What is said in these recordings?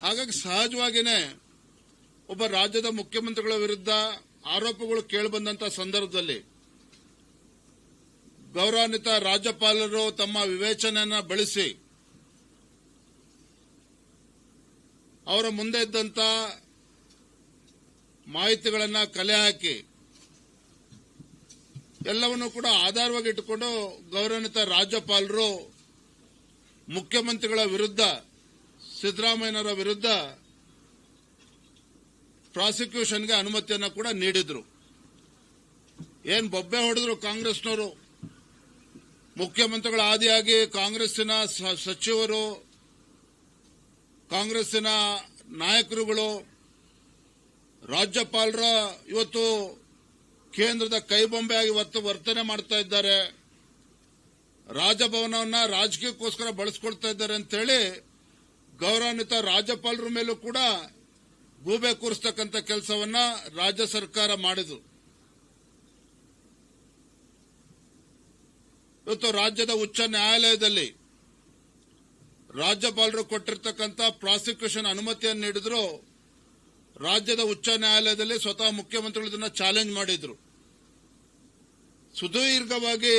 ಹಾಗಾಗಿ ಸಹಜವಾಗಿಯೇ ಒಬ್ಬ ರಾಜ್ಯದ ಮುಖ್ಯಮಂತ್ರಿಗಳ ವಿರುದ್ಧ ಆರೋಪಗಳು ಕೇಳಿಬಂದಂತ ಸಂದರ್ಭದಲ್ಲಿ ಗೌರವಾನ್ವಿತ ರಾಜ್ಯಪಾಲರು ತಮ್ಮ ವಿವೇಚನೆಯನ್ನು ಬಳಸಿ ಅವರ ಮುಂದೆ ಇದ್ದಂತ ಮಾಹಿತಿಗಳನ್ನು ಕಲೆ ಹಾಕಿ ಎಲ್ಲವನ್ನೂ ಕೂಡ ಆಧಾರವಾಗಿ ಇಟ್ಟುಕೊಂಡು ಗೌರವಾನ್ವಿತ ರಾಜ್ಯಪಾಲರು ಮುಖ್ಯಮಂತ್ರಿಗಳ ವಿರುದ್ಧ ಸಿದ್ದರಾಮಯ್ಯನವರ ವಿರುದ್ಧ ಪ್ರಾಸಿಕ್ಯೂಷನ್ಗೆ ಅನುಮತಿಯನ್ನು ಕೂಡ ನೀಡಿದ್ರು. ಏನ್ ಬೊಬ್ಬೆ ಹೊಡೆದ್ರು ಕಾಂಗ್ರೆಸ್ನವರು. ಮುಖ್ಯಮಂತ್ರಿಗಳ ಆದಿಯಾಗಿ ಕಾಂಗ್ರೆಸ್ಸಿನ ಸಚಿವರು, ಕಾಂಗ್ರೆಸ್ಸಿನ ನಾಯಕರುಗಳು, ರಾಜ್ಯಪಾಲರ ಇವತ್ತು ಕೇಂದ್ರದ ಕೈಬೊಂಬೆಯಾಗಿ ವರ್ತನೆ ಮಾಡ್ತಾ ಇದ್ದಾರೆ, ರಾಜಭವನವನ್ನ ರಾಜಕೀಯಕ್ಕೋಸ್ಕರ ಬಳಸಿಕೊಳ್ತಾ ಇದ್ದಾರೆ ಅಂತ ಹೇಳಿ ಗೌರವಾನ್ವಿತ ರಾಜ್ಯಪಾಲರ ಮೇಲೂ ಕೂಡ ಗೂಬೆ ಕೂರಿಸ್ತಕ್ಕಂಥ ಕೆಲಸವನ್ನ ರಾಜ್ಯ ಸರ್ಕಾರ ಮಾಡಿದ್ರು. ಇವತ್ತು ರಾಜ್ಯದ ಉಚ್ಚ ನ್ಯಾಯಾಲಯದಲ್ಲಿ ರಾಜ್ಯಪಾಲರು ಕೊಟ್ಟಿರ್ತಕ್ಕಂಥ ಪ್ರಾಸಿಕ್ಯೂಷನ್ ಅನುಮತಿಯನ್ನು ನೀಡಿದ್ರು. ರಾಜ್ಯದ ಉಚ್ಚ ನ್ಯಾಯಾಲಯದಲ್ಲಿ ಸ್ವತಃ ಮುಖ್ಯಮಂತ್ರಿಗಳು ಇದನ್ನ ಚಾಲೆಂಜ್ ಮಾಡಿದ್ರು. ಸುದೀರ್ಘವಾಗಿ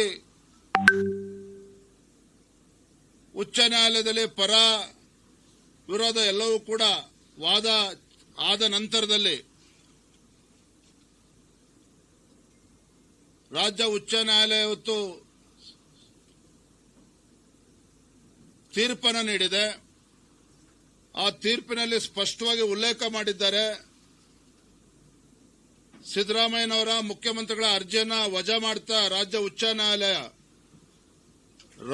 ಉಚ್ಚ ನ್ಯಾಯಾಲಯದಲ್ಲಿ ಪರ ವಿರೋಧ ಎಲ್ಲವೂ ಕೂಡ ವಾದ ಆದ ನಂತರದಲ್ಲಿ ರಾಜ್ಯ ಉಚ್ಚ ನ್ಯಾಯಾಲಯ ಇವತ್ತು ತೀರ್ಪನ್ನು ನೀಡಿದೆ. ಆ ತೀರ್ಪಿನಲ್ಲಿ ಸ್ಪಷ್ಟವಾಗಿ ಉಲ್ಲೇಖ ಮಾಡಿದ್ದಾರೆ, ಸಿದ್ದರಾಮಯ್ಯನವರ ಮುಖ್ಯಮಂತ್ರಿಗಳ ಅರ್ಜಿಯನ್ನು ವಜಾ ಮಾಡ್ತಾ ರಾಜ್ಯ ಉಚ್ಚ ನ್ಯಾಯಾಲಯ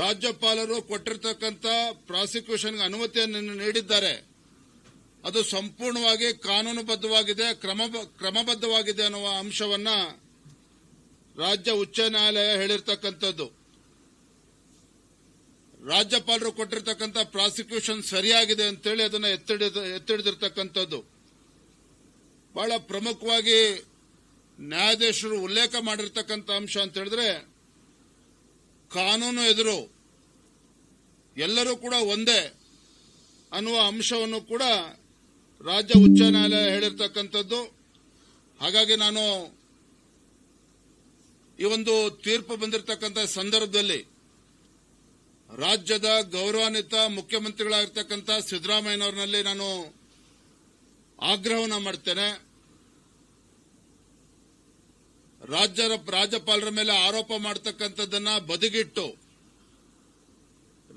ರಾಜ್ಯಪಾಲರು ಕೊಟ್ಟಿರತಕ್ಕಂಥ ಪ್ರಾಸಿಕ್ಯೂಷನ್ಗೆ ಅನುಮತಿಯನ್ನು ನೀಡಿದ್ದಾರೆ. ಅದು ಸಂಪೂರ್ಣವಾಗಿ ಕಾನೂನುಬದ್ಧವಾಗಿದೆ, ಕ್ರಮಬದ್ಧವಾಗಿದೆ ಅನ್ನುವ ಅಂಶವನ್ನ ರಾಜ್ಯ ಉಚ್ಚ ನ್ಯಾಯಾಲಯ ಹೇಳಿರ್ತಕ್ಕಂಥದ್ದು. ರಾಜ್ಯಪಾಲರು ಕೊಟ್ಟಿರತಕ್ಕಂಥ ಪ್ರಾಸಿಕ್ಯೂಷನ್ ಸರಿಯಾಗಿದೆ ಅಂತೇಳಿ ಅದನ್ನು ಎತ್ತಿಡಿದಿರ್ತಕ್ಕಂಥದ್ದು. ಬಹಳ ಪ್ರಮುಖವಾಗಿ ನ್ಯಾಯಾಧೀಶರು ಉಲ್ಲೇಖ ಮಾಡಿರ್ತಕ್ಕಂಥ ಅಂಶ ಅಂತ ಹೇಳಿದ್ರೆ, ಕಾನೂನು ಎದುರು ಎಲ್ಲರೂ ಕೂಡ ಒಂದೇ ಅನ್ನುವ ಅಂಶವನ್ನು ಕೂಡ ರಾಜ್ಯ ಉಚ್ಚ ನ್ಯಾಯಾಲಯ ಹೇಳಿರ್ತಕ್ಕಂಥದ್ದು. ಹಾಗಾಗಿ ನಾನು ಈ ಒಂದು ತೀರ್ಪು ಬಂದಿರತಕ್ಕಂಥ ಸಂದರ್ಭದಲ್ಲಿ ರಾಜ್ಯದ ಗೌರವಾನ್ವಿತ ಮುಖ್ಯಮಂತ್ರಿಗಳಾಗಿರ್ತಕ್ಕಂಥ ಸಿದ್ದರಾಮಯ್ಯನವರಲ್ಲಿ ನಾನು ಆಗ್ರಹವನ್ನು ಮಾಡ್ತೇನೆ. ರಾಜ್ಯಪಾಲರ ಮೇಲೆ ಆರೋಪ ಮಾಡತಕ್ಕಂಥದ್ದನ್ನ ಬದಿಗಿಟ್ಟು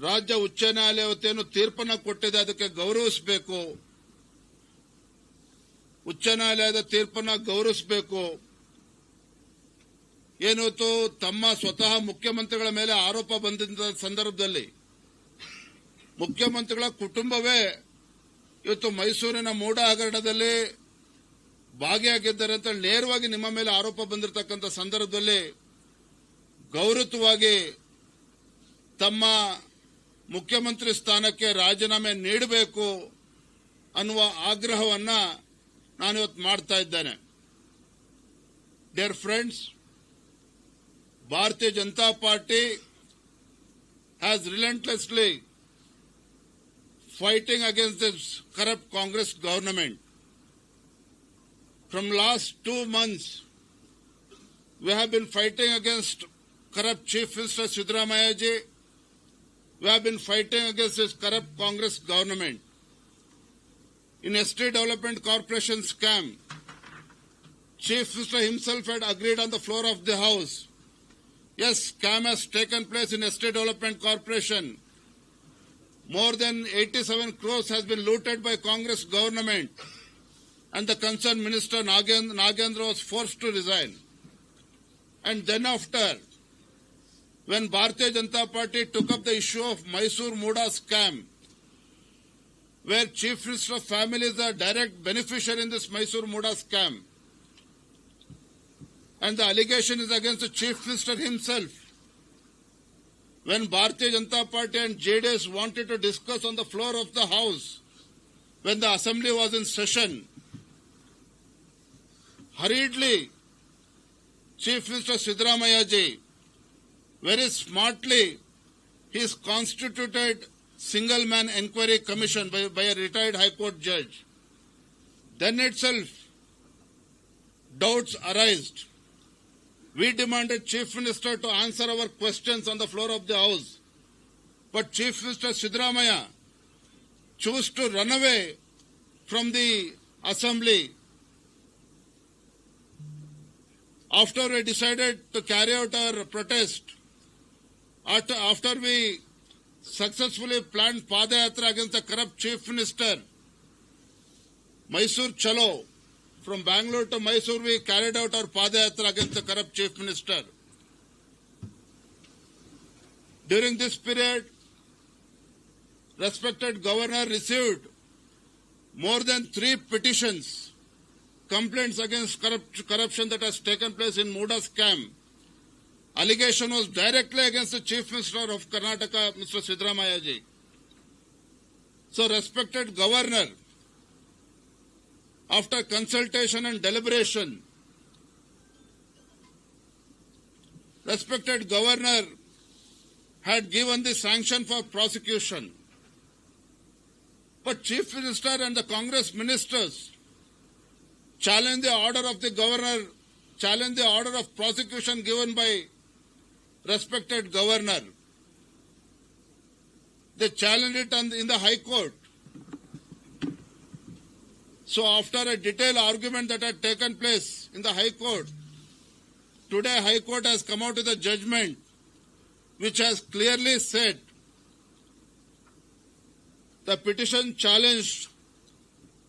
ರಾಜ್ಯ ಉಚ್ಚ ನ್ಯಾಯಾಲಯ ಏನು ತೀರ್ಪನ್ನು ಕೊಟ್ಟಿದೆ ಅದಕ್ಕೆ ಗೌರವಿಸಬೇಕು, ಉಚ್ಚ ನ್ಯಾಯಾಲಯದ ತೀರ್ಪನ್ನು ಗೌರವಿಸಬೇಕು. ಏನಿವತ್ತು ತಮ್ಮ ಸ್ವತಃ ಮುಖ್ಯಮಂತ್ರಿಗಳ ಮೇಲೆ ಆರೋಪ ಬಂದ ಸಂದರ್ಭದಲ್ಲಿ ಮುಖ್ಯಮಂತ್ರಿಗಳ ಕುಟುಂಬವೇ ಇವತ್ತು ಮೈಸೂರಿನ ಮೂಡ ಹಗರಣದಲ್ಲಿ ಭಾಗಿಯಾಗಿದ್ದಾರೆ ಅಂತ ನೇರವಾಗಿ ನಿಮ್ಮ ಮೇಲೆ ಆರೋಪ ಬಂದಿರತಕ್ಕಂಥ ಸಂದರ್ಭದಲ್ಲಿ ಗೌರವವಾಗಿ ತಮ್ಮ ಮುಖ್ಯಮಂತ್ರಿ ಸ್ಥಾನಕ್ಕೆ ರಾಜೀನಾಮೆ ನೀಡಬೇಕು ಅನ್ನುವ ಆಗ್ರಹವನ್ನ ನಾನಿವತ್ತು ಮಾಡ್ತಾ ಇದ್ದೇನೆ. Dear friends, Bharatiya Janata Party has relentlessly fighting against this corrupt Congress government. From last 2 months, we have been fighting against corrupt Chief Minister Siddaramaiah ji. We have been fighting against this corrupt Congress government. In Estate Development Corporation scam, Chief Minister himself had agreed on the floor of the House. Yes, scam has taken place in Estate Development Corporation. More than 87 crores has been looted by Congress government, and the concerned minister Nagendra was forced to resign. And then after, when Bharatiya Janata Party took up the issue of Mysore Muda scam, where Chief Minister family is a direct beneficiary in this Mysore Muda scam, and the allegation is against the Chief Minister himself. When Bharatiya Janata Party and JDS wanted to discuss on the floor of the House, when the Assembly was in session, hurriedly, Chief Minister Siddaramaiah ji, very smartly, he is constituted single man inquiry commission by a retired High Court judge, then itself doubts arose. We demanded Chief Minister to answer our questions on the floor of the House. But Chief Minister Siddaramaiah chose to run away from the Assembly after we decided to carry out our protest. After we successfully planned Padayatra against the corrupt Chief Minister, Mysore Chalo, from Bangalore to Mysore, we carried out our Padayatra against the corrupt Chief Minister. During this period, respected Governor received more than 3 petitions, complaints against corruption that has taken place in Muda scam. Allegation was directly against the Chief Minister of Karnataka, Mr. Siddaramaiah ji. So, respected Governor, after consultation and deliberation, respected Governor had given the sanction for prosecution. But Chief Minister and the Congress ministers challenged the order of the Governor, challenged the order of prosecution given by respected Governor. They challenged it in the High Court. So after a detailed argument that had taken place in the High Court, today High Court has come out with a judgment which has clearly said the petition challenged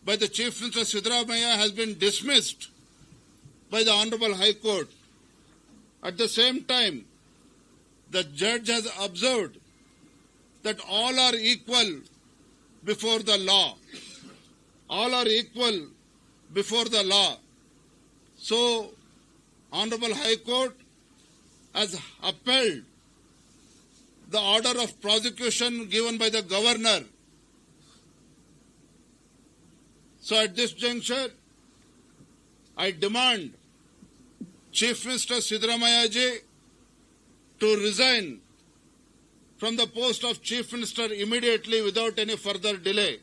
by the Chief Minister Siddaramaiah has been dismissed by the Honorable High Court. At the same time, the judge has observed that all are equal before the law. All are equal before the law. So, Honorable High Court has upheld the order of prosecution given by the Governor. So at this juncture, I demand Chief Minister Siddaramaiah ji to resign from the post of Chief Minister immediately without any further delay.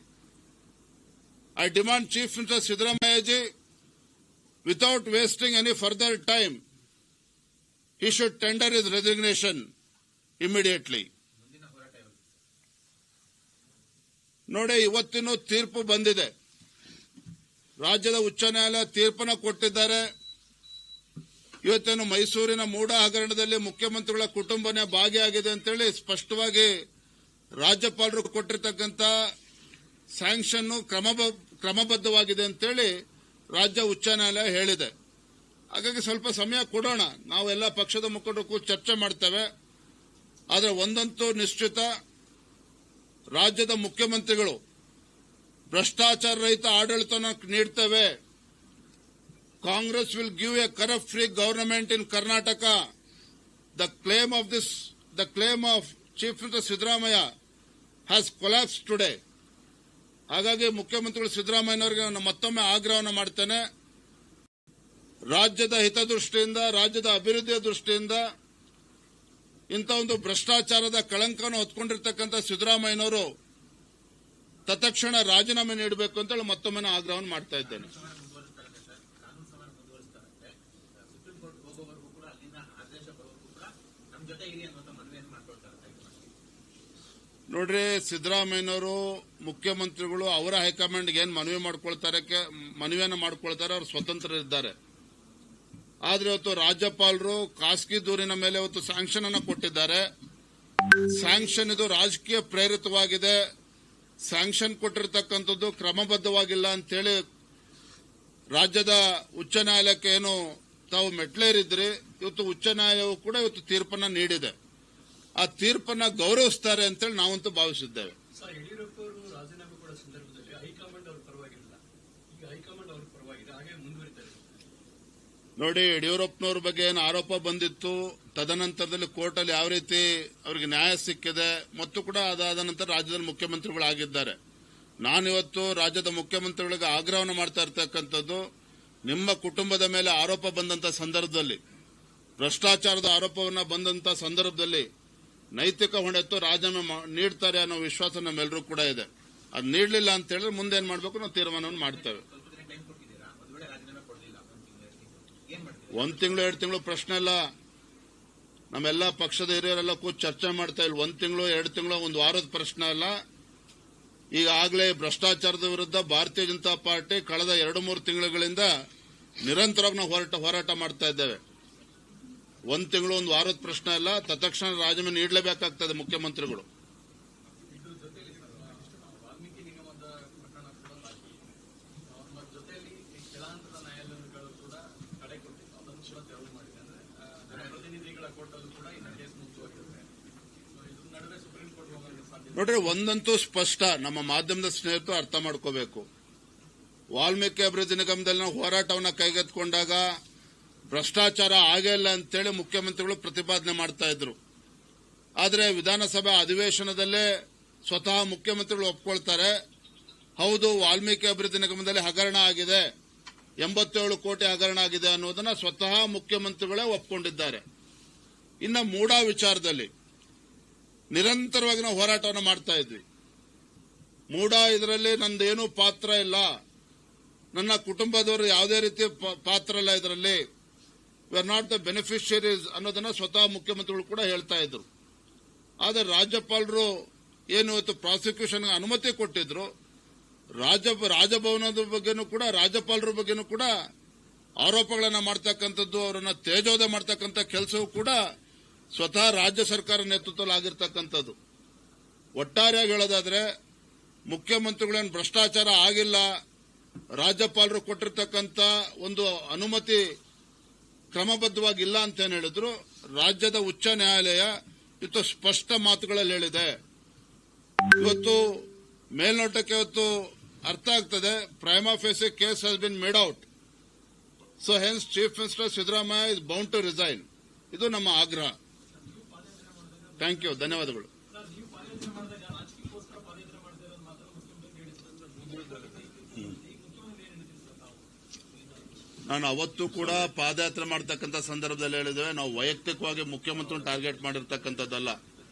I demand Chief Minister Siddaramaiah ji, without wasting any further time, he should tender his resignation immediately. ನೋಡಿ, ಇವತ್ತಿನ ತೀರ್ಪು ಬಂದಿದೆ. ರಾಜ್ಯದ ಉಚ್ಚ ನ್ಯಾಯಾಲಯ ತೀರ್ಪನ್ನು ಕೊಟ್ಟಿದ್ದಾರೆ. ಇವತ್ತೇನು ಮೈಸೂರಿನ ಮೂಡ ಹಗರಣದಲ್ಲಿ ಮುಖ್ಯಮಂತ್ರಿಗಳ ಕುಟುಂಬನೇ ಭಾಗಿಯಾಗಿದೆ ಅಂತೇಳಿ ಸ್ಪಷ್ಟವಾಗಿ ರಾಜ್ಯಪಾಲರು ಕೊಟ್ಟಿರ್ತಕ್ಕಂಥ ಸ್ಯಾಂಕ್ಷನ್ ಕ್ರಮಬದ್ಧವಾಗಿದೆ ಅಂತೇಳಿ ರಾಜ್ಯ ಉಚ್ಚ ನ್ಯಾಯಾಲಯ ಹೇಳಿದೆ. ಹಾಗಾಗಿ ಸ್ವಲ್ಪ ಸಮಯ ಕೊಡೋಣ, ನಾವೆಲ್ಲ ಪಕ್ಷದ ಮುಖಂಡರು ಚರ್ಚೆ ಮಾಡ್ತೇವೆ. ಆದರೆ ಒಂದಂತೂ ನಿಶ್ಚಿತ, ರಾಜ್ಯದ ಮುಖ್ಯಮಂತ್ರಿಗಳು ಭ್ರಷ್ಟಾಚಾರ ರಹಿತ ಆಡಳಿತವನ್ನು ನೀಡ್ತೇವೆ. Congress will give a corrupt-free government in Karnataka. The claim of Chief Minister Siddaramaiah has collapsed today. ಹಾಗಾಗಿ ಮುಖ್ಯಮಂತ್ರಿಗಳು ಸಿದ್ದರಾಮಯ್ಯನವರಿಗೆ ನಾನು ಮತ್ತೊಮ್ಮೆ ಆಗ್ರಹವನ್ನು ಮಾಡ್ತೇನೆ. ರಾಜ್ಯದ ಹಿತದೃಷ್ಟಿಯಿಂದ, ರಾಜ್ಯದ ಅಭಿವೃದ್ಧಿಯ ದೃಷ್ಟಿಯಿಂದ ಇಂಥ ಒಂದು ಭ್ರಷ್ಟಾಚಾರದ ಕಳಂಕವನ್ನು ಹೊತ್ಕೊಂಡಿರ್ತಕ್ಕಂಥ ಸಿದ್ದರಾಮಯ್ಯನವರು ತತ್ಕ್ಷಣ ರಾಜೀನಾಮೆ ನೀಡಬೇಕು ಅಂತೇಳಿ ಮತ್ತೊಮ್ಮೆ ಆಗ್ರಹವನ್ನು ಮಾಡ್ತಾ ಇದ್ದೇನೆ. ನೋಡ್ರಿ, ಸಿದ್ದರಾಮಯ್ಯನವರು ಮುಖ್ಯಮಂತ್ರಿಗಳು ಅವರ ಹೈಕಮಾಂಡ್ಗೆ ಏನ್ ಮನವಿಯನ್ನು ಮಾಡ್ಕೊಳ್ತಾರೆ, ಅವರು ಸ್ವತಂತ್ರರಿದ್ದಾರೆ. ಆದ್ರೆ ಇವತ್ತು ರಾಜ್ಯಪಾಲರು ಖಾಸಗಿ ದೂರಿನ ಮೇಲೆ ಇವತ್ತು ಸ್ಯಾಂಕ್ಷನ್ ಅನ್ನು ಕೊಟ್ಟಿದ್ದಾರೆ. ಸ್ಯಾಂಕ್ಷನ್ ಇದು ರಾಜಕೀಯ ಪ್ರೇರಿತವಾಗಿದೆ. ಸ್ಯಾಂಕ್ಷನ್ ಕೊಟ್ಟಿರತಕ್ಕಂಥದ್ದು ಕ್ರಮಬದ್ಧವಾಗಿಲ್ಲ ಅಂತೇಳಿ ರಾಜ್ಯದ ಉಚ್ಚ ನ್ಯಾಯಾಲಯಕ್ಕೆ ಏನು ತಾವು ಮೆಟ್ಲೇರಿದ್ರಿ, ಇವತ್ತು ಉಚ್ಚ ನ್ಯಾಯಾಲಯವು ಕೂಡ ಇವತ್ತು ತೀರ್ಪನ್ನ ನೀಡಿದೆ. ಆ ತೀರ್ಪನ್ನ ಗೌರವಿಸ್ತಾರೆ ಅಂತೇಳಿ ನಾವಂತೂ ಭಾವಿಸಿದ್ದೇವೆ. ಯಡಿಯೂರಪ್ಪ ಅವರು ರಾಜೀನಾಮೆ ಕೊಡೋ ಸಂದರ್ಭದಲ್ಲಿ ಹೈಕಮಾಂಡ್ ಅವ್ರ ಪರವಾಗಿಲ್ಲ, ಈಗ ಹೈಕಮಾಂಡ್ ಅವ್ರ ಪರವಾಗಿದೆ, ಹಾಗೆ ಮುಂದುವರಿತಾರೆ. ನೋಡಿ, ಯಡಿಯೂರಪ್ಪನವ್ರ ಬಗ್ಗೆ ಏನು ಆರೋಪ ಬಂದಿತ್ತು, ತದನಂತರದಲ್ಲಿ ಕೋರ್ಟ್ ಅಲ್ಲಿ ಯಾವ ರೀತಿ ಅವರಿಗೆ ನ್ಯಾಯ ಸಿಕ್ಕಿದೆ, ಮತ್ತು ಕೂಡ ಅದಾದ ನಂತರ ರಾಜ್ಯದಲ್ಲಿ ಮುಖ್ಯಮಂತ್ರಿಗಳಾಗಿದ್ದಾರೆ. ನಾನಿವತ್ತು ರಾಜ್ಯದ ಮುಖ್ಯಮಂತ್ರಿಗಳಿಗೆ ಆಗ್ರಹವನ್ನು ಮಾಡ್ತಾ ಇರ್ತಕ್ಕಂಥದ್ದು, ನಿಮ್ಮ ಕುಟುಂಬದ ಮೇಲೆ ಆರೋಪ ಬಂದಂತ ಸಂದರ್ಭದಲ್ಲಿ, ಭ್ರಷ್ಟಾಚಾರದ ಆರೋಪವನ್ನು ಬಂದಂತ ಸಂದರ್ಭದಲ್ಲಿ ನೈತಿಕ ಹೊಣೆತ್ತು ರಾಜೀನಾಮೆ ನೀಡ್ತಾರೆ ಅನ್ನೋ ವಿಶ್ವಾಸ ನಮ್ಮೆಲ್ಲರೂ ಕೂಡ ಇದೆ. ಅದು ನೀಡಲಿಲ್ಲ ಅಂತ ಹೇಳಿದ್ರೆ ಮುಂದೆ ಏನ್ ಮಾಡಬೇಕು ನಾವು ತೀರ್ಮಾನವನ್ನು ಮಾಡ್ತೇವೆ. 1 ತಿಂಗಳು 2 ತಿಂಗಳು ಪ್ರಶ್ನೆ ಇಲ್ಲ. ನಮ್ಮೆಲ್ಲ ಪಕ್ಷದ ಹಿರಿಯರೆಲ್ಲ ಕೂತು ಚರ್ಚೆ ಮಾಡ್ತಾ ಇಲ್ಲ. 1 ತಿಂಗಳು 2 ತಿಂಗಳು 1 ವಾರದ ಪ್ರಶ್ನೆ ಅಲ್ಲ. ಈಗಾಗಲೇ ಭ್ರಷ್ಟಾಚಾರದ ವಿರುದ್ಧ ಭಾರತೀಯ ಜನತಾ ಪಾರ್ಟಿ ಕಳೆದ 2-3 ತಿಂಗಳುಗಳಿಂದ ನಿರಂತರವಾಗಿ ನಾವು ಹೋರಾಟ ಮಾಡ್ತಾ ಇದ್ದೇವೆ. 1 ತಿಂಗಳು 1 ವಾರದ ಪ್ರಶ್ನೆ ಅಲ್ಲ. ತತ್ಕ್ಷಣ ರಾಜೀನಾಮೆ ನೀಡಲೇಬೇಕಾಗ್ತದೆ ಮುಖ್ಯಮಂತ್ರಿಗಳು. ನೋಡ್ರಿ, ಒಂದಂತೂ ಸ್ಪಷ್ಟ, ನಮ್ಮ ಮಾಧ್ಯಮದ ಸ್ನೇಹಿತರು ಅರ್ಥ ಮಾಡ್ಕೋಬೇಕು. ವಾಲ್ಮೀಕಿ ಅಭಿವೃದ್ಧಿ ನಿಗಮದಲ್ಲಿ ನಾವು ಹೋರಾಟವನ್ನು ಕೈಗೆತ್ತಿಕೊಂಡಾಗ ಭ್ರಷ್ಟಾಚಾರ ಆಗೇ ಇಲ್ಲ ಅಂತೇಳಿ ಮುಖ್ಯಮಂತ್ರಿಗಳು ಪ್ರತಿಪಾದನೆ ಮಾಡ್ತಾ ಇದ್ರು. ಆದರೆ ವಿಧಾನಸಭೆ ಅಧಿವೇಶನದಲ್ಲೇ ಸ್ವತಃ ಮುಖ್ಯಮಂತ್ರಿಗಳು ಒಪ್ಕೊಳ್ತಾರೆ, ಹೌದು ವಾಲ್ಮೀಕಿ ಅಭಿವೃದ್ಧಿ ನಿಗಮದಲ್ಲಿ ಹಗರಣ ಆಗಿದೆ, 87 ಕೋಟಿ ಹಗರಣ ಆಗಿದೆ ಅನ್ನೋದನ್ನ ಸ್ವತಃ ಮುಖ್ಯಮಂತ್ರಿಗಳೇ ಒಪ್ಕೊಂಡಿದ್ದಾರೆ. ಇನ್ನು ಮೂಡಾ ವಿಚಾರದಲ್ಲಿ ನಿರಂತರವಾಗಿ ನಾವು ಹೋರಾಟವನ್ನು ಮಾಡ್ತಾ ಇದ್ವಿ. ಮೂಡಾ ಇದರಲ್ಲಿ ನಂದೇನೂ ಪಾತ್ರ ಇಲ್ಲ, ನನ್ನ ಕುಟುಂಬದವರು ಯಾವುದೇ ರೀತಿಯ ಪಾತ್ರ ಇಲ್ಲ ಇದರಲ್ಲಿ, we are not the beneficiaries ಅನ್ನೋದನ್ನ ಸ್ವತಃ ಮುಖ್ಯಮಂತ್ರಿಗಳು ಕೂಡ ಹೇಳ್ತಾ ಇದ್ರು. ಆದರೆ ರಾಜ್ಯಪಾಲರು ಏನು ಇವತ್ತು ಪ್ರಾಸಿಕ್ಯೂಷನ್ಗೆ ಅನುಮತಿ ಕೊಟ್ಟಿದ್ರು, ರಾಜಭವನದ ಬಗ್ಗೆನೂ ಕೂಡ ರಾಜ್ಯಪಾಲರ ಬಗ್ಗೆನೂ ಕೂಡ ಆರೋಪಗಳನ್ನು ಮಾಡ್ತಕ್ಕಂಥದ್ದು, ಅವರನ್ನ ತೇಜೋವಧೆ ಮಾಡ್ತಕ್ಕಂಥ ಕೆಲಸವೂ ಕೂಡ ಸ್ವತಃ ರಾಜ್ಯ ಸರ್ಕಾರ ನೇತೃತ್ವದಲ್ಲಿ ಆಗಿರ್ತಕ್ಕಂಥದ್ದು. ಒಟ್ಟಾರೆಯಾಗಿ ಹೇಳೋದಾದ್ರೆ ಮುಖ್ಯಮಂತ್ರಿಗಳೇನು ಭ್ರಷ್ಟಾಚಾರ ಆಗಿಲ್ಲ, ರಾಜ್ಯಪಾಲರು ಕೊಟ್ಟಿರ್ತಕ್ಕಂಥ ಒಂದು ಅನುಮತಿ ಕ್ರಮಬದ್ಧವಾಗಿಲ್ಲ ಅಂತ ಏನ್ ಹೇಳಿದ್ರು, ರಾಜ್ಯದ ಉಚ್ಚ ನ್ಯಾಯಾಲಯ ಇವತ್ತು ಸ್ಪಷ್ಟ ಮಾತುಗಳಲ್ಲಿ ಹೇಳಿದೆ. ಇವತ್ತು ಮೇಲ್ನೋಟಕ್ಕೆ ಇವತ್ತು ಅರ್ಥ ಆಗ್ತದೆ, prima facie case has been made out, so hence chief minister Siddaramaiah is bound to resign. ಇದು ನಮ್ಮ ಆಗ್ರಹ. ಥ್ಯಾಂಕ್ ಯು, ಧನ್ಯವಾದಗಳು. ನಾನು ಅವತ್ತು ಕೂಡ ಪಾದಯಾತ್ರೆ ಮಾಡತಕ್ಕಂಥ ಸಂದರ್ಭದಲ್ಲಿ ಹೇಳಿದ್ದೇವೆ, ನಾವು ವೈಯಕ್ತಿಕವಾಗಿ ಮುಖ್ಯಮಂತ್ರಿ ಟಾರ್ಗೆಟ್ ಮಾಡಿರ್ತಕ್ಕಂಥದ್ದಲ್ಲ.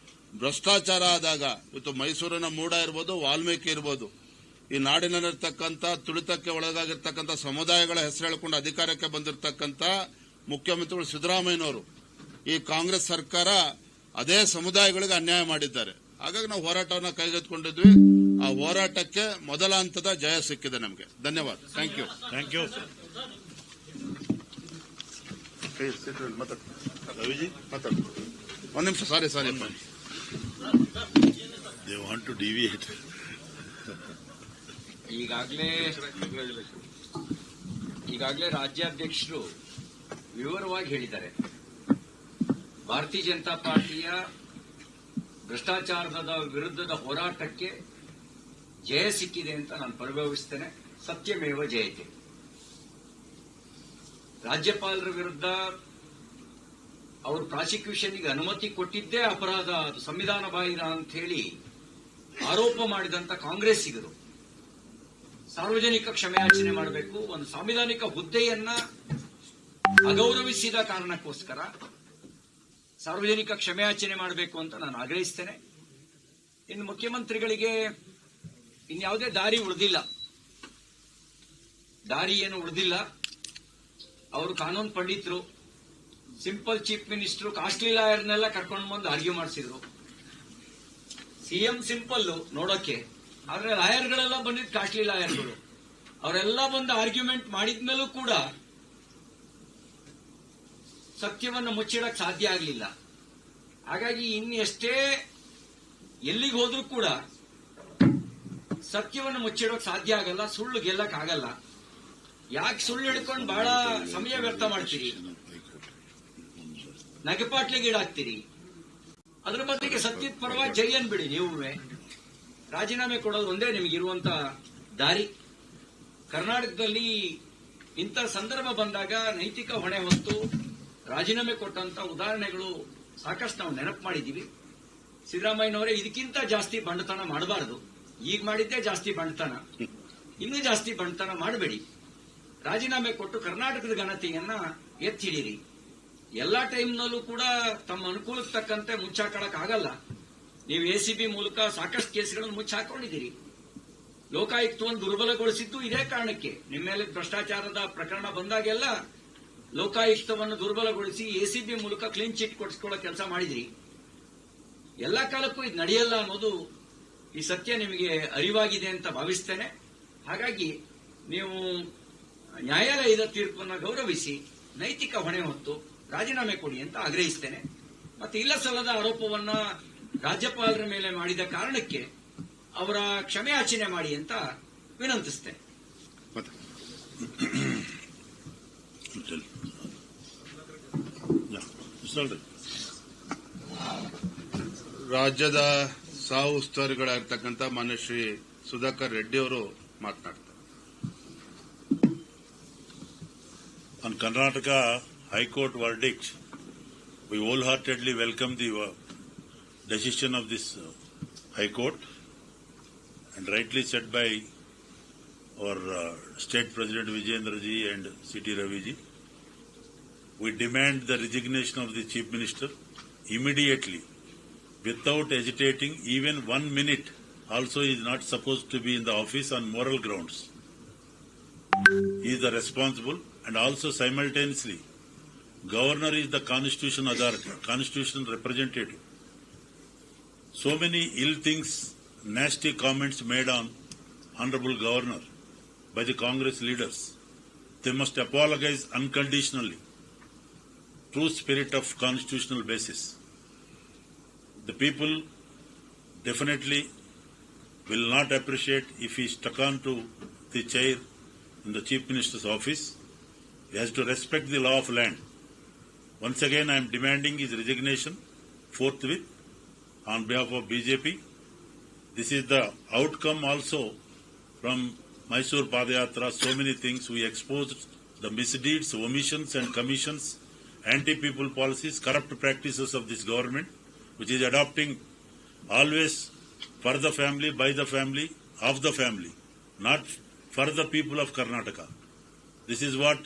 ಭ್ರಷ್ಟಾಚಾರ ಆದಾಗ ಇವತ್ತು ಮೈಸೂರಿನ ಮೂಡಾ ಇರ್ಬೋದು, ವಾಲ್ಮೀಕಿ ಇರ್ಬೋದು, ಈ ನಾಡಿನಲ್ಲಿರ್ತಕ್ಕಂಥ ತುಳಿತಕ್ಕೆ ಒಳಗಾಗಿರ್ತಕ್ಕಂಥ ಸಮುದಾಯಗಳ ಹೆಸರು ಹೇಳಿಕೊಂಡು ಅಧಿಕಾರಕ್ಕೆ ಬಂದಿರತಕ್ಕಂಥ ಮುಖ್ಯಮಂತ್ರಿಗಳು ಸಿದ್ದರಾಮಯ್ಯನವರು, ಈ ಕಾಂಗ್ರೆಸ್ ಸರ್ಕಾರ ಅದೇ ಸಮುದಾಯಗಳಿಗೆ ಅನ್ಯಾಯ ಮಾಡಿದ್ದಾರೆ. ಹಾಗಾಗಿ ನಾವು ಹೋರಾಟವನ್ನು ಕೈಗೆತ್ತಿಕೊಂಡಿದ್ವಿ. ಆ ಹೋರಾಟಕ್ಕೆ ಮೊದಲ ಹಂತದ ಜಯ ಸಿಕ್ಕಿದೆ ನಮಗೆ. ಧನ್ಯವಾದ. Thank you. Thank you. Raviji ಮಾತಾಡು. 1 ನಿಮಿಷ. Sorry they want to deviate. ಈಗಾಗಲೇ ರಾಜ್ಯಾಧ್ಯಕ್ಷರು ವಿವರವಾಗಿ ಹೇಳಿದ್ದಾರೆ, ಭಾರತೀಯ ಜನತಾ ಪಾರ್ಟಿಯ ಭ್ರಷ್ಟಾಚಾರದ ವಿರುದ್ಧದ ಹೋರಾಟಕ್ಕೆ ಜಯ ಸಿಕ್ಕಿದೆ ಅಂತ ನಾನು ಪರಿಭಾವಿಸ್ತೇನೆ. ಸತ್ಯಮೇವ ಜಯತೆ. ರಾಜ್ಯಪಾಲರ ವಿರುದ್ಧ ಅವರು ಪ್ರಾಸಿಕ್ಯೂಷನ್ಗೆ ಅನುಮತಿ ಕೊಟ್ಟಿದ್ದೇ ಅಪರಾಧ, ಅದು ಸಂವಿಧಾನ ಬಾಹಿರ ಅಂತ ಹೇಳಿ ಆರೋಪ ಮಾಡಿದಂತ ಕಾಂಗ್ರೆಸ್ಸಿಗರು ಸಾರ್ವಜನಿಕ ಕ್ಷಮೆಯಾಚನೆ ಮಾಡಬೇಕು. ಒಂದು ಸಾಂವಿಧಾನಿಕ ಹುದ್ದೆಯನ್ನ ಅಗೌರವಿಸಿದ ಕಾರಣಕ್ಕೋಸ್ಕರ ಸಾರ್ವಜನಿಕ ಕ್ಷಮೆಯಾಚನೆ ಮಾಡಬೇಕು ಅಂತ ನಾನು ಆಗ್ರಹಿಸ್ತೇನೆ. ಇನ್ನು ಮುಖ್ಯಮಂತ್ರಿಗಳಿಗೆ ಇನ್ಯಾವುದೇ ದಾರಿ ಏನು ಉಳಿದಿಲ್ಲ. ಅವರು ಕಾನೂನು ಪಂಡಿತರು, ಸಿಂಪಲ್ ಚೀಫ್ ಮಿನಿಸ್ಟರ್, ಕಾಸ್ಟ್ಲಿ ಲಾಯರ್ನೆಲ್ಲ ಕರ್ಕೊಂಡು ಬಂದು ಆರ್ಗ್ಯೂ ಮಾಡಿಸಿದ್ರು. ಸಿಎಂ ಸಿಂಪಲ್ ನೋಡೋಕೆ, ಆದ್ರೆ ಲಾಯರ್ಗಳೆಲ್ಲ ಬಂದಿದ್ದು ಕಾಸ್ಟ್ಲಿ ಲಾಯರ್ಗಳು. ಅವರೆಲ್ಲ ಬಂದು ಆರ್ಗ್ಯುಮೆಂಟ್ ಮಾಡಿದ್ಮೇಲೂ ಕೂಡ ಸತ್ಯವನ್ನು ಮುಚ್ಚಿಡಕ್ ಸಾಧ್ಯ ಆಗಲಿಲ್ಲ. ಹಾಗಾಗಿ ಇನ್ನೆಷ್ಟೇ ಎಲ್ಲಿಗೆ ಹೋದ್ರೂ ಕೂಡ ಸತ್ಯವನ್ನು ಮುಚ್ಚಿಡೋಕ್ ಸಾಧ್ಯ ಆಗಲ್ಲ, ಸುಳ್ಳು ಗೆಲ್ಲಕ್ ಆಗಲ್ಲ. ಯಾಕೆ ಸುಳ್ಳು ಹಿಡ್ಕೊಂಡು ಬಹಳ ಸಮಯ ವ್ಯರ್ಥ ಮಾಡ್ತೀರಿ, ನಗೆಪಾಟ್ಲಿಗೀಡಾಗ್ತೀರಿ? ಅದ್ರ ಬದಲಿಗೆ ಸತ್ಯದ ಪರವಾಗಿ ಜೈ ಅನ್ಬಿಡಿ. ನೀವೇ ರಾಜೀನಾಮೆ ಕೊಡೋದು ಒಂದೇ ನಿಮಗಿರುವಂತ ದಾರಿ. ಕರ್ನಾಟಕದಲ್ಲಿ ಇಂಥ ಸಂದರ್ಭ ಬಂದಾಗ ನೈತಿಕ ಹೊಣೆ ಹೊತ್ತು ರಾಜೀನಾಮೆ ಕೊಟ್ಟಂತ ಉದಾಹರಣೆಗಳು ಸಾಕಷ್ಟು ನಾವು ನೆನಪು ಮಾಡಿದ್ದೀವಿ. ಸಿದ್ದರಾಮಯ್ಯನವರೇ ಇದಕ್ಕಿಂತ ಜಾಸ್ತಿ ಬಂಡತನ ಮಾಡಬಾರದು. ಈಗ ಮಾಡಿದ್ದೇ ಜಾಸ್ತಿ ಬಂಡತನ, ಇನ್ನೂ ಜಾಸ್ತಿ ಬಂಡತನ ಮಾಡಬೇಡಿ. ರಾಜೀನಾಮೆ ಕೊಟ್ಟು ಕರ್ನಾಟಕದ ಘನತೆಯನ್ನ ಎತ್ತಿಡಿರಿ. ಎಲ್ಲಾ ಟೈಮ್ನಲ್ಲೂ ಕೂಡ ತಮ್ಮ ಅನುಕೂಲಕ್ಕೆ ತಕ್ಕಂತೆ ಮುಚ್ಚಾಕಳಕ್ ಆಗಲ್ಲ. ನೀವು ಎಸಿಬಿ ಮೂಲಕ ಸಾಕಷ್ಟು ಕೇಸ್ಗಳನ್ನು ಮುಚ್ಚಾಕೊಂಡಿದ್ದೀರಿ. ಲೋಕಾಯುಕ್ತವನ್ನು ದುರ್ಬಲಗೊಳಿಸಿದ್ದು ಇದೇ ಕಾರಣಕ್ಕೆ. ನಿಮ್ಮ ಮೇಲೆ ಭ್ರಷ್ಟಾಚಾರದ ಪ್ರಕರಣ ಬಂದಾಗೆಲ್ಲ ಲೋಕಾಯುಕ್ತವನ್ನು ದುರ್ಬಲಗೊಳಿಸಿ ಎಸಿಬಿ ಮೂಲಕ ಕ್ಲೀನ್ ಚಿಟ್ ಕೊಡಿಸ್ಕೊಳ್ಳೋ ಕೆಲಸ ಮಾಡಿದ್ರಿ. ಎಲ್ಲಾ ಕಾಲಕ್ಕೂ ಇದು ನಡೆಯಲ್ಲ ಅನ್ನೋದು ಈ ಸತ್ಯ ನಿಮಗೆ ಅರಿವಾಗಿದೆ ಅಂತ ಭಾವಿಸ್ತೇನೆ. ಹಾಗಾಗಿ ನೀವು ನ್ಯಾಯಾಲಯದ ತೀರ್ಪನ್ನು ಗೌರವಿಸಿ ನೈತಿಕ ಹೊಣೆ ಹೊತ್ತು ರಾಜೀನಾಮೆ ಕೊಡಿ ಅಂತ ಆಗ್ರಹಿಸ್ತೇನೆ. ಮತ್ತೆ ಇಲ್ಲ ಸಲ್ಲದ ಆರೋಪವನ್ನ ರಾಜ್ಯಪಾಲರ ಮೇಲೆ ಮಾಡಿದ ಕಾರಣಕ್ಕೆ ಅವರ ಕ್ಷಮೆಯಾಚನೆ ಮಾಡಿ ಅಂತ ವಿನಂತಿಸ್ತೇನೆ. ರಾಜ್ಯದ ಸಹ ಉಸ್ತುವಾರಿಗಳಾಗಿರ್ತಕ್ಕಂಥ ಮಾನ್ಯ ಶ್ರೀ ಸುಧಾಕರ್ ರೆಡ್ಡಿ ಅವರು ಮಾತನಾಡ್ತಾರೆ. On Karnataka High Court verdict, we wholeheartedly welcome the decision of this High Court, and rightly said by our State President Vijayendra ji and C.T. Ravi ji. We demand the resignation of the Chief Minister immediately, without hesitating even 1 minute. Also, he is not supposed to be in the office on moral grounds. He is the responsible, and also simultaneously, Governor is the constitutional authority, constitutional representative. So many ill things, nasty comments made on Honorable Governor by the Congress leaders. They must apologize unconditionally. True spirit of constitutional basis. The people definitely will not appreciate if he stuck on to the chair in the Chief Minister's office. He has to respect the law of land. Once again, I am demanding his resignation forthwith on behalf of BJP. This is the outcome also from Mysore Padayatra. So many things we exposed, the misdeeds, omissions and commissions, anti-people policies, corrupt practices of this government, which is adopting always for the family, by the family, of the family, not for the people of Karnataka. This is what,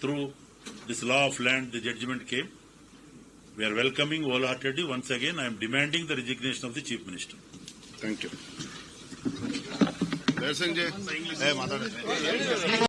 through this law of land, the judgment came. We are welcoming wholeheartedly. Once again, I am demanding the resignation of the Chief Minister. Thank you.